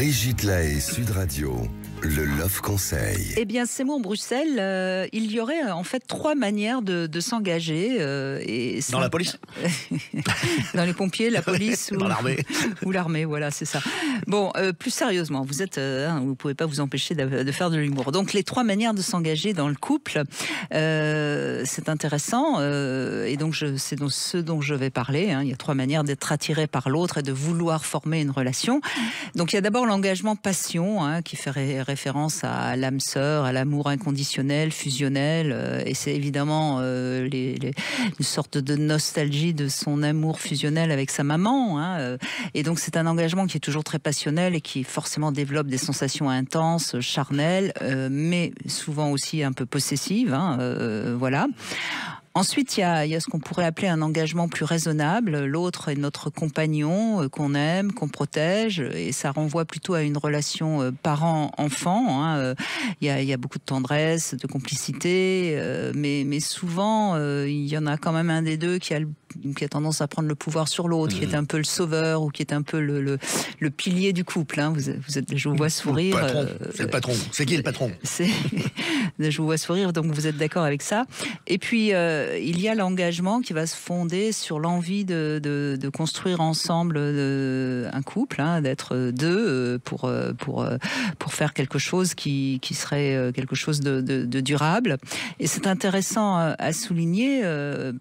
Brigitte Lahaie, Sud Radio, le Love Conseil. Eh bien, c'est moi en Bruxelles. Il y aurait en fait 3 manières de s'engager. Dans la police Dans les pompiers, la police dans l'armée. Ou l'armée, voilà, c'est ça. Bon, plus sérieusement, vous ne pouvez pas vous empêcher de faire de l'humour. Donc, les 3 manières de s'engager dans le couple, c'est intéressant. Et donc, c'est ce dont je vais parler. Il y a 3 manières d'être attiré par l'autre et de vouloir former une relation. Donc, il y a d'abord l'engagement passion, qui fait référence à l'âme sœur, à l'amour inconditionnel, fusionnel. Et c'est évidemment une sorte de nostalgie de son amour fusionnel avec sa maman. Et donc, c'est un engagement qui est toujours très passionnel et qui forcément développe des sensations intenses, charnelles, mais souvent aussi un peu possessives. Voilà. Ensuite, il y a ce qu'on pourrait appeler un engagement plus raisonnable. L'autre est notre compagnon qu'on aime, qu'on protège, et ça renvoie plutôt à une relation parent-enfant. Il y a beaucoup de tendresse, de complicité, mais souvent, il y en a quand même un des deux qui a tendance à prendre le pouvoir sur l'autre, qui est un peu le sauveur ou qui est un peu le pilier du couple. Je vous vois sourire. C'est le patron. C'est qui le patron? Je vous vois sourire, donc vous êtes d'accord avec ça. Et puis, il y a l'engagement qui va se fonder sur l'envie de construire ensemble un couple, d'être deux pour faire quelque chose qui serait quelque chose de durable. Et c'est intéressant à souligner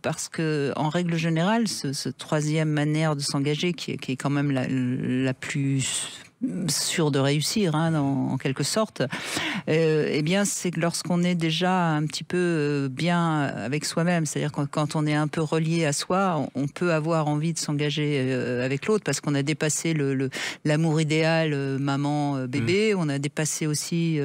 parce que, en règle générale, ce 3e manière de s'engager, qui est quand même la plus sûr de réussir, en quelque sorte, eh bien, c'est que lorsqu'on est déjà un petit peu bien avec soi-même, c'est-à-dire quand on est un peu relié à soi, on peut avoir envie de s'engager avec l'autre parce qu'on a dépassé l'amour idéal maman-bébé, on a dépassé aussi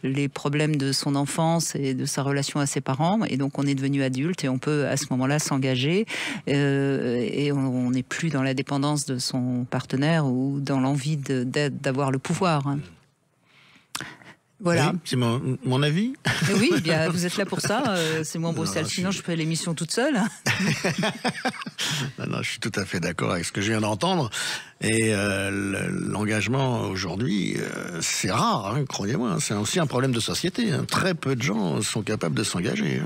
les problèmes de son enfance et de sa relation à ses parents, et donc on est devenu adulte et on peut à ce moment-là s'engager et on n'est plus dans la dépendance de son partenaire ou dans l'envie d'avoir le pouvoir. Voilà. Oui, c'est mon avis. Oui, bien, vous êtes là pour ça. C'est moi en Bruxelles. Sinon, je fais l'émission toute seule. Non, je suis tout à fait d'accord avec ce que je viens d'entendre. Et l'engagement aujourd'hui, c'est rare, croyez-moi. C'est aussi un problème de société. Très peu de gens sont capables de s'engager.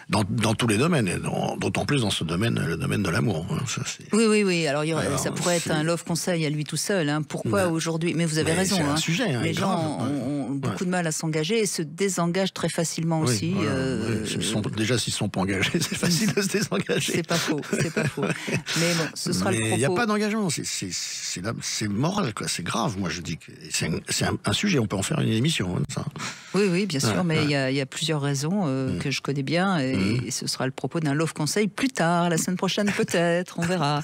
Dans tous les domaines, et d'autant plus dans ce domaine, le domaine de l'amour. Oui. Alors, ça pourrait être un love conseil à lui tout seul. Pourquoi aujourd'hui? Mais vous avez raison. C'est un sujet. Les gens ont beaucoup de mal à s'engager et se désengagent très facilement aussi. Déjà, s'ils ne sont pas engagés, c'est facile de se désengager. C'est pas faux. Mais bon, ce sera le propos. Il n'y a pas d'engagement. C'est moral, quoi. C'est grave. Moi, je dis que c'est un sujet. On peut en faire une émission. Ça. Oui, bien sûr. Mais il y a plusieurs raisons que je connais bien. Et ce sera le propos d'un love conseil plus tard, la semaine prochaine peut-être. On verra.